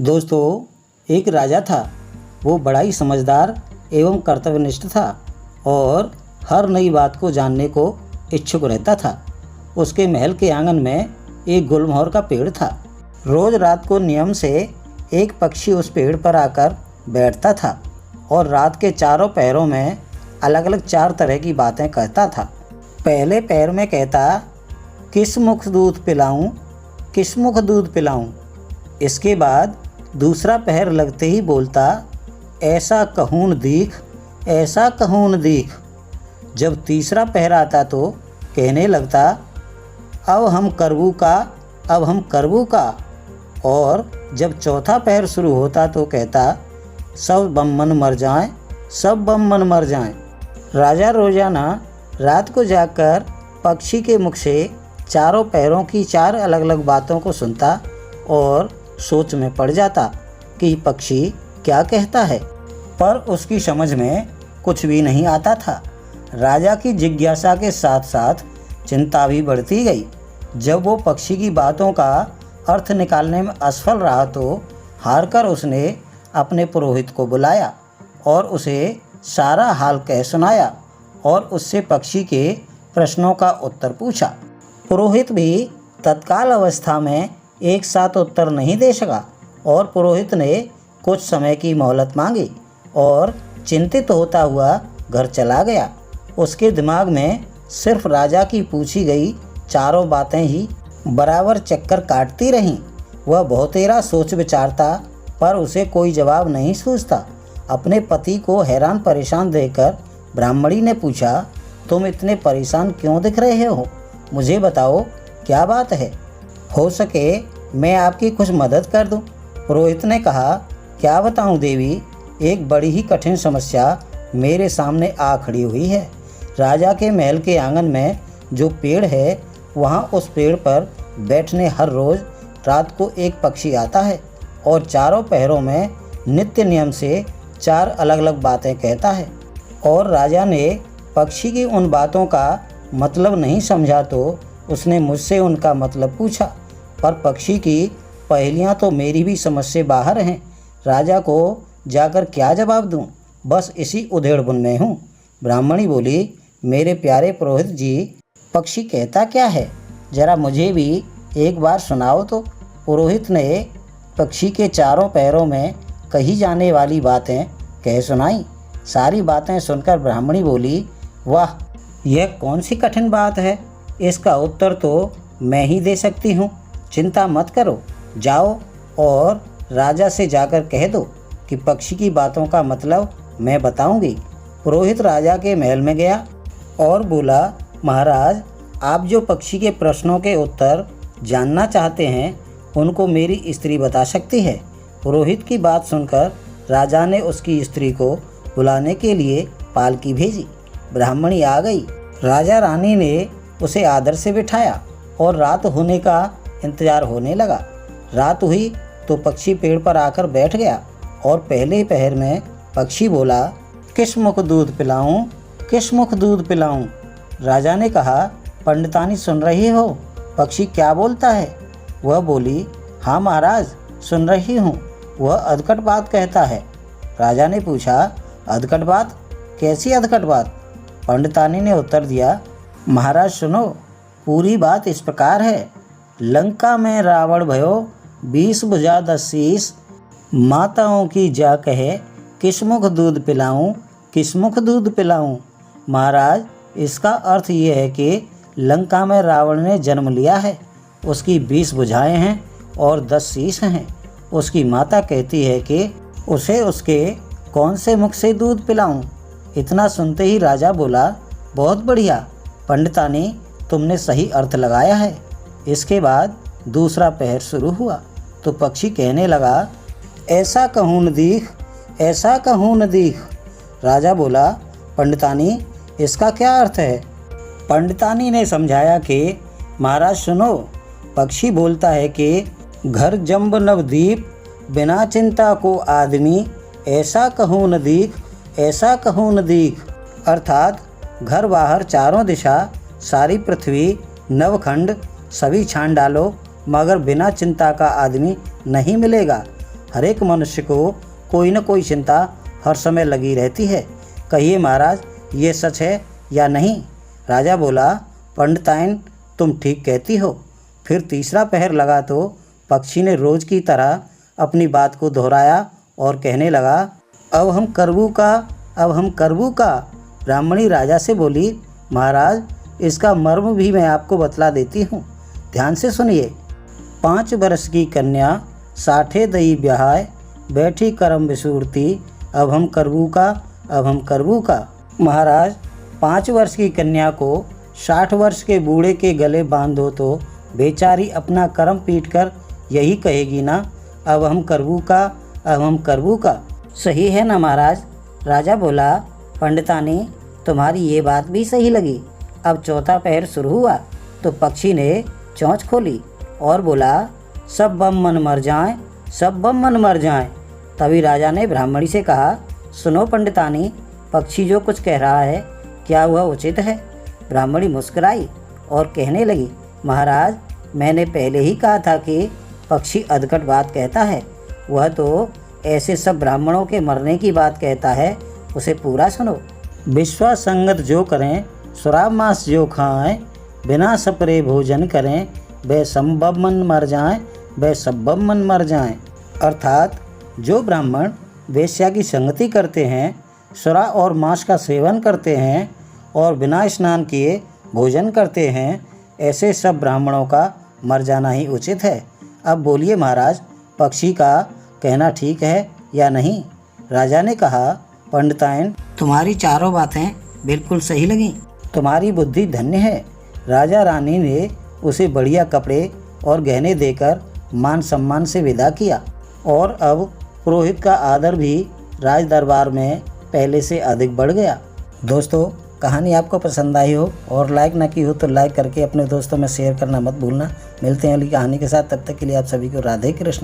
दोस्तों, एक राजा था। वो बड़ा ही समझदार एवं कर्तव्यनिष्ठ था और हर नई बात को जानने को इच्छुक रहता था। उसके महल के आंगन में एक गुलमोहर का पेड़ था। रोज रात को नियम से एक पक्षी उस पेड़ पर आकर बैठता था और रात के चारों पहरों में अलग अलग 4 तरह की बातें कहता था। पहले पहर में कहता, किस मुख दूध पिलाऊं, किस मुख दूध पिलाऊं। इसके बाद दूसरा पहर लगते ही बोलता, ऐसा कहून दीख, ऐसा कहून दीख। जब तीसरा पहर आता तो कहने लगता, अब हम करबू का, अब हम करबू का। और जब चौथा पहर शुरू होता तो कहता, सब बम्मन मर जाएं, सब बम्मन मर जाएं। राजा रोजाना रात को जाकर पक्षी के मुख से चारों पहरों की 4 अलग अलग बातों को सुनता और सोच में पड़ जाता कि पक्षी क्या कहता है, पर उसकी समझ में कुछ भी नहीं आता था। राजा की जिज्ञासा के साथ साथ चिंता भी बढ़ती गई। जब वो पक्षी की बातों का अर्थ निकालने में असफल रहा तो हारकर उसने अपने पुरोहित को बुलाया और उसे सारा हाल कह सुनाया और उससे पक्षी के प्रश्नों का उत्तर पूछा। पुरोहित भी तत्काल अवस्था में एक साथ उत्तर नहीं दे सका और पुरोहित ने कुछ समय की मोहलत मांगी और चिंतित होता हुआ घर चला गया। उसके दिमाग में सिर्फ राजा की पूछी गई चारों बातें ही बराबर चक्कर काटती रहीं। वह बहुतेरा सोच विचारता पर उसे कोई जवाब नहीं सूझता। अपने पति को हैरान परेशान देखकर ब्राह्मणी ने पूछा, तुम इतने परेशान क्यों दिख रहे हो? मुझे बताओ क्या बात है? हो सके मैं आपकी कुछ मदद कर दूं। पुरोहित ने कहा, क्या बताऊं देवी, एक बड़ी ही कठिन समस्या मेरे सामने आ खड़ी हुई है। राजा के महल के आंगन में जो पेड़ है वहां उस पेड़ पर बैठने हर रोज़ रात को एक पक्षी आता है और चारों पहरों में नित्य नियम से 4 अलग अलग बातें कहता है। और राजा ने पक्षी की उन बातों का मतलब नहीं समझा तो उसने मुझसे उनका मतलब पूछा, पर पक्षी की पहेलियां तो मेरी भी समझ से बाहर हैं। राजा को जाकर क्या जवाब दूं? बस इसी उधेड़बुन में हूँ। ब्राह्मणी बोली, मेरे प्यारे पुरोहित जी, पक्षी कहता क्या है? जरा मुझे भी एक बार सुनाओ तो। पुरोहित ने पक्षी के चारों पैरों में कही जाने वाली बातें कह सुनाई। सारी बातें सुनकर ब्राह्मणी बोली, वाह, यह कौन सी कठिन बात है? इसका उत्तर तो मैं ही दे सकती हूँ। चिंता मत करो, जाओ और राजा से जाकर कह दो कि पक्षी की बातों का मतलब मैं बताऊंगी। पुरोहित राजा के महल में गया और बोला, महाराज, आप जो पक्षी के प्रश्नों के उत्तर जानना चाहते हैं उनको मेरी स्त्री बता सकती है। पुरोहित की बात सुनकर राजा ने उसकी स्त्री को बुलाने के लिए पालकी भेजी। ब्राह्मणी आ गई। राजा रानी ने उसे आदर से बिठाया और रात होने का इंतजार होने लगा। रात हुई तो पक्षी पेड़ पर आकर बैठ गया और पहले पहर में पक्षी बोला, किस मुख दूध पिलाऊं, किस मुख दूध पिलाऊं। राजा ने कहा, पंडितानी सुन रही हो, पक्षी क्या बोलता है? वह बोली, हाँ महाराज, सुन रही हूँ, वह अधकट बात कहता है। राजा ने पूछा, अधकट बात? कैसी अधकट बात? पंडितानी ने उत्तर दिया, महाराज सुनो, पूरी बात इस प्रकार है। लंका में रावण भयो 20 भुजा 10 शीश, माताओं की जा कहे, किस मुख दूध पिलाऊं, किस मुख दूध पिलाऊं। महाराज, इसका अर्थ ये है कि लंका में रावण ने जन्म लिया है। उसकी 20 भुजाएं हैं और 10 शीश हैं। उसकी माता कहती है कि उसे उसके कौन से मुख से दूध पिलाऊं। इतना सुनते ही राजा बोला, बहुत बढ़िया पंडितानी, तुमने सही अर्थ लगाया है। इसके बाद दूसरा पहर शुरू हुआ तो पक्षी कहने लगा, ऐसा कहूँ न दीख, ऐसा कहूँ न दीख। राजा बोला, पंडितानी, इसका क्या अर्थ है? पंडितानी ने समझाया कि महाराज सुनो, पक्षी बोलता है कि घर जम्ब नवदीप, बिना चिंता को आदमी, ऐसा कहूँ न दीख, ऐसा कहूँ न दीख। अर्थात घर बाहर चारों दिशा, सारी पृथ्वी, नवखंड सभी छान डालो मगर बिना चिंता का आदमी नहीं मिलेगा। हर एक मनुष्य को कोई न कोई चिंता हर समय लगी रहती है। कहिए महाराज, ये सच है या नहीं? राजा बोला, पंडिताइन तुम ठीक कहती हो। फिर तीसरा पहर लगा तो पक्षी ने रोज की तरह अपनी बात को दोहराया और कहने लगा, अब हम करबू का। ब्राह्मणी राजा से बोली, महाराज इसका मर्म भी मैं आपको बतला देती हूँ, ध्यान से सुनिए। 5 वर्ष की कन्या 60 दई ब्याहाय, बैठी करम विसूरती, अब हम करबू का। महाराज 5 वर्ष की कन्या को 60 वर्ष के बूढ़े के गले बांध दो तो बेचारी अपना कर्म पीट कर यही कहेगी ना, अब हम करबू का। सही है ना महाराज? राजा बोला, पंडितानी तुम्हारी ये बात भी सही लगी। अब चौथा पहर शुरू हुआ तो पक्षी ने चोंच खोली और बोला, सब बम मन मर जाएं। तभी राजा ने ब्राह्मणी से कहा, सुनो पंडितानी, पक्षी जो कुछ कह रहा है क्या वह उचित है? ब्राह्मणी मुस्कुराई और कहने लगी, महाराज मैंने पहले ही कहा था कि पक्षी अधकट बात कहता है। वह तो ऐसे सब ब्राह्मणों के मरने की बात कहता है, उसे पूरा सुनो। विश्वास संगत जो करें, शराब मांस जो खाएं, बिना सपरे भोजन करें, वे संभव मन मर जाएं। अर्थात जो ब्राह्मण वेश्या की संगति करते हैं, शराब और मांस का सेवन करते हैं और बिना स्नान किए भोजन करते हैं, ऐसे सब ब्राह्मणों का मर जाना ही उचित है। अब बोलिए महाराज, पक्षी का कहना ठीक है या नहीं? राजा ने कहा, पंडिताइन तुम्हारी चारों बातें बिल्कुल सही लगीं, तुम्हारी बुद्धि धन्य है। राजा रानी ने उसे बढ़िया कपड़े और गहने देकर मान सम्मान से विदा किया और अब पुरोहित का आदर भी राज दरबार में पहले से अधिक बढ़ गया। दोस्तों, कहानी आपको पसंद आई हो और लाइक ना की हो तो लाइक करके अपने दोस्तों में शेयर करना मत भूलना। मिलते हैं अगली कहानी के साथ, तब तक के लिए आप सभी को राधे कृष्ण।